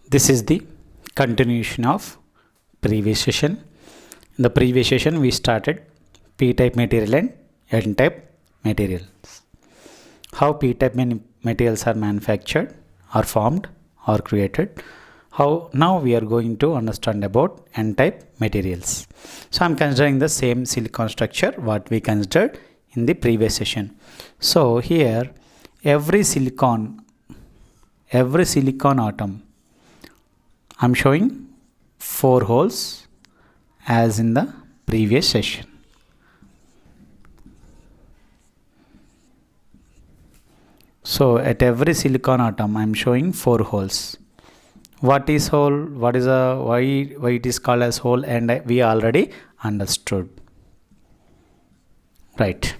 This is the continuation of previous session. In the previous session, we started p-type material and n-type materials. How p-type materials are manufactured, or formed, or created. How now we are going to understand about n-type materials. So I'm considering the same silicon structure what we considered in the previous session. So here every silicon atom, I'm showing 4 holes as in the previous session. So at every silicon atom I'm showing 4 holes. What is hole? What is why it is called as hole? And we already understood, right?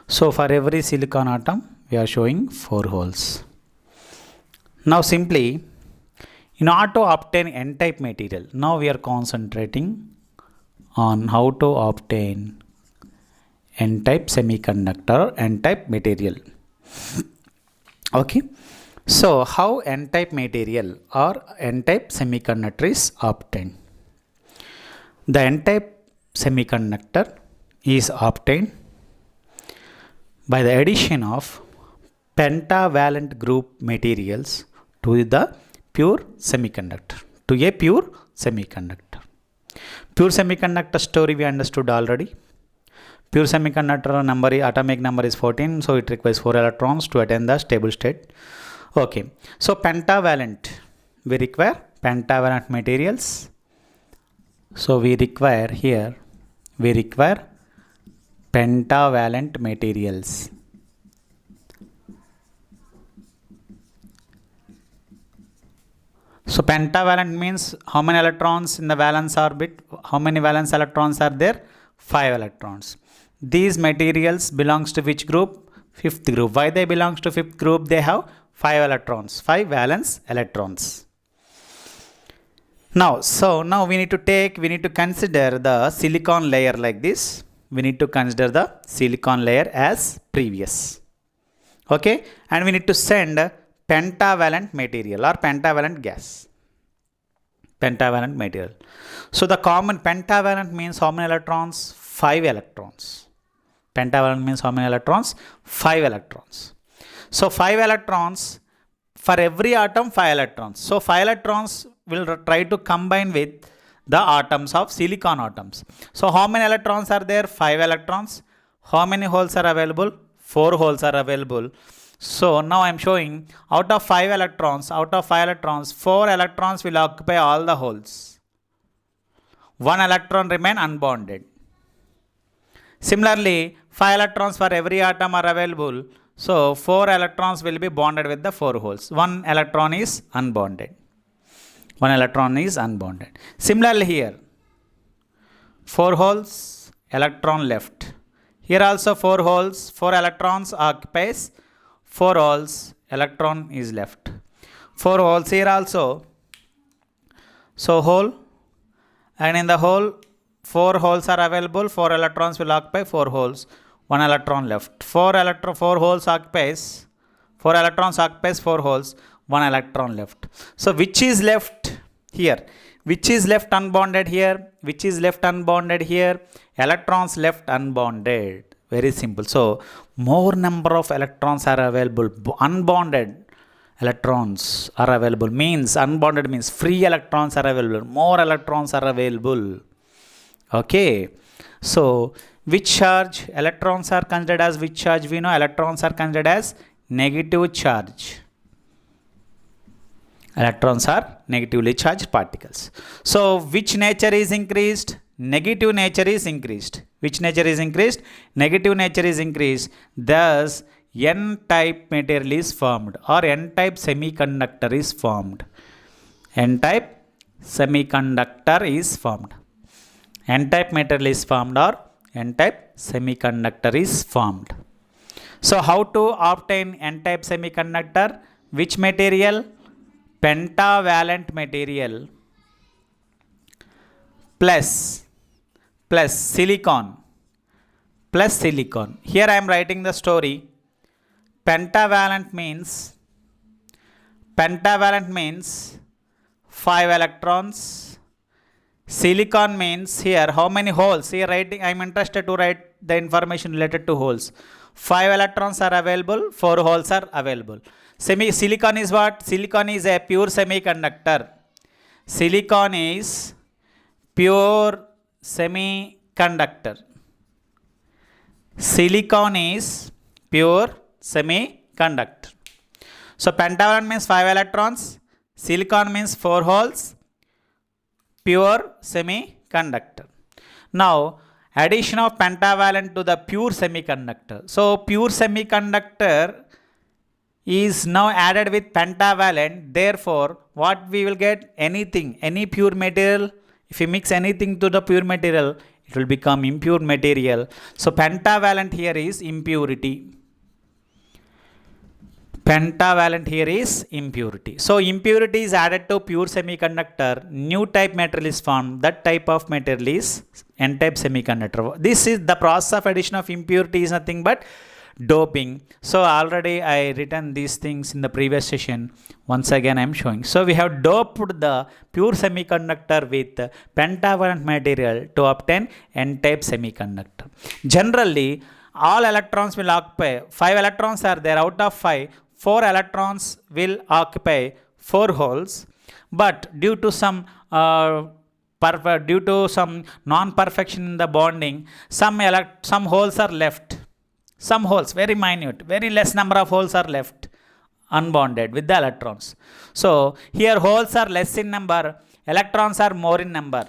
So for every silicon atom we are showing 4 holes. Now simply, in order to obtain n-type material, now we are concentrating on how to obtain n-type semiconductor, n-type material. Okay, so how n-type material or n-type semiconductor is obtained? The n-type semiconductor is obtained by the addition of pentavalent group materials to the pure semiconductor, to a pure semiconductor. Pure semiconductor story we understood already. Pure semiconductor number, atomic number is 14, so it requires 4 electrons to attain the stable state. Okay, so pentavalent, we require pentavalent materials. So we require pentavalent materials. So pentavalent means how many electrons in the valence orbit? How many valence electrons are there? 5 electrons. These materials belongs to which group? 5th group. Why they belongs to 5th group? They have 5 electrons, 5 valence electrons. Now, now we need to consider the silicon layer like this. We need to consider the silicon layer as previous. Okay, and we need to send pentavalent material or pentavalent gas. Pentavalent material. So the common pentavalent means how many electrons? 5 electrons. Pentavalent means how many electrons? 5 electrons. So 5 electrons for every atom, 5 electrons. So 5 electrons will try to combine with the atoms of silicon atoms. So how many electrons are there? 5 electrons. How many holes are available? 4 holes are available. So now I am showing out of 5 electrons, 4 electrons will occupy all the holes. 1 electron remain unbonded. Similarly, 5 electrons for every atom are available. So 4 electrons will be bonded with the 4 holes. 1 electron is unbonded. 1 electron is unbonded. Similarly here, 4 holes, electron left. Here also 4 holes, 4 electrons occupies 4 holes, electron is left. 4 holes here also. So hole, and in the hole 4 holes are available, 4 electrons will occupy 4 holes, 1 electron left. 4 electrons occupies 4 holes, 1 electron left. So which is left here? Which is left unbonded here? Which is left unbonded here? Electrons left unbonded. Very simple. So more number of electrons are available. Unbonded electrons are available. Means unbonded means free electrons are available. More electrons are available. Okay. So which charge? Electrons are considered as which charge? We know electrons are considered as negative charge. Electrons are negatively charged particles. So which nature is increased? Negative nature is increased. Which nature is increased? Negative nature is increased. Thus, n-type material is formed, or n-type semiconductor is formed. N-type semiconductor is formed. N-type material is formed, or n-type semiconductor is formed. So how to obtain n-type semiconductor? Which material? Pentavalent material plus silicon. Here I am writing the story. Pentavalent means Pentavalent means 5 electrons. Silicon means here how many holes? Here writing, I am interested to write the information related to holes. 5 electrons are available, 4 holes are available. Silicon is what? Silicon is a pure semiconductor. Silicon is pure semiconductor. Silicon is pure semiconductor. So pentavalent means 5 electrons. Silicon means 4 holes. Pure semiconductor. Now addition of pentavalent to the pure semiconductor. So pure semiconductor is now added with pentavalent. Therefore what we will get? Anything, any pure material. If we mix anything to the pure material, it will become impure material. So pentavalent here is impurity. Pentavalent here is impurity. So impurity is added to pure semiconductor. New type material is formed. That type of material is N-type semiconductor. This is the process of addition of impurity is nothing but doping. So already I written these things in the previous session. Once again I am showing. So we have doped the pure semiconductor with pentavalent material to obtain N-type semiconductor. Generally all electrons will occupy, 5 electrons are there. Out of 5, 4 electrons will occupy 4 holes, but due to some non-perfection in the bonding, some holes are left. Some holes, very minute, very less number of holes are left unbonded with the electrons. So here holes are less in number, electrons are more in number.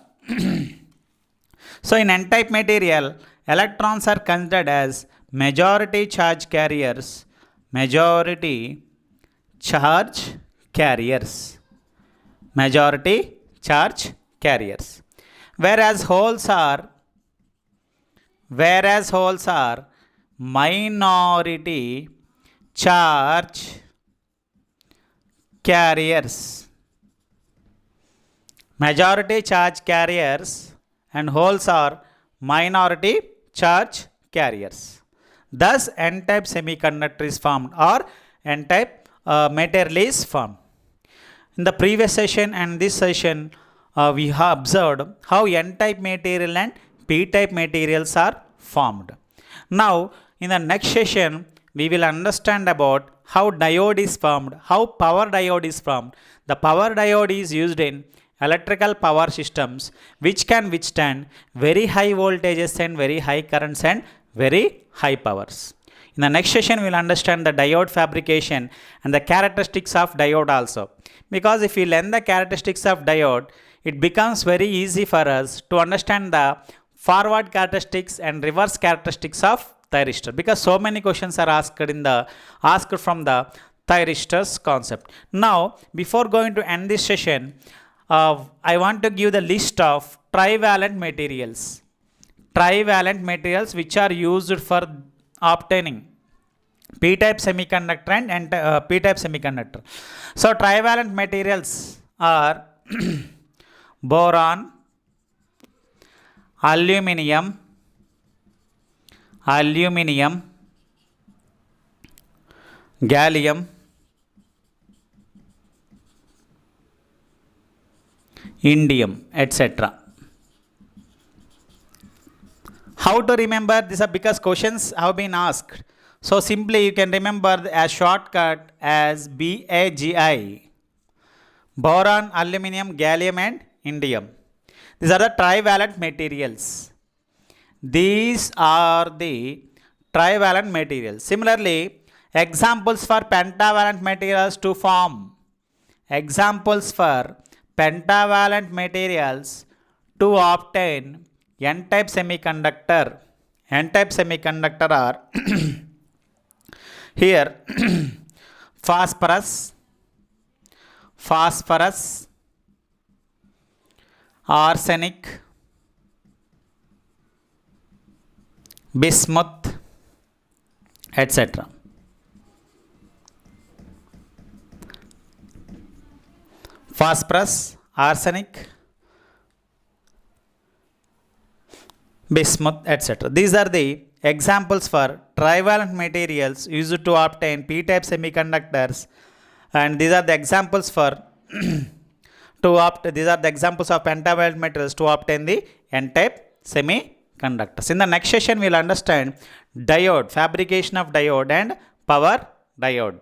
So in N-type material, electrons are considered as majority charge carriers. Majority charge carriers. Majority charge carriers. Whereas holes are minority charge carriers. Majority charge carriers and holes are minority charge carriers. Thus N-type semiconductor is formed, or N-type material is formed. In the previous session and this session we have observed how N-type material and P-type materials are formed. Now in the next session we will understand about how diode is formed, how power diode is formed. The power diode is used in electrical power systems which can withstand very high voltages and very high currents and very high powers. In the next session we will understand the diode fabrication and the characteristics of diode also. Because if we learn the characteristics of diode, it becomes very easy for us to understand the forward characteristics and reverse characteristics of thyristor, because so many questions are asked from the thyristors concept. Now before going to end this session, I want to give the list of trivalent materials. Trivalent materials which are used for obtaining P-type semiconductor and P-type semiconductor. So trivalent materials are boron, aluminum, gallium, indium, etc. How to remember this? Because questions have been asked. So simply you can remember as shortcut as BAGI. Boron, aluminum, gallium and indium. These are the trivalent materials. These are the trivalent materials. Similarly, examples for pentavalent materials to form. Examples for pentavalent materials to obtain N-type semiconductor. N-type semiconductor are here phosphorus, arsenic, bismuth, etc. Phosphorus, arsenic, bismuth, etc. These are the examples for trivalent materials used to obtain P-type semiconductors And these are the examples for these are the examples of pentavalent materials to obtain the n-type semiconductors. In the next session, we'll understand diode, fabrication of diode and power diode.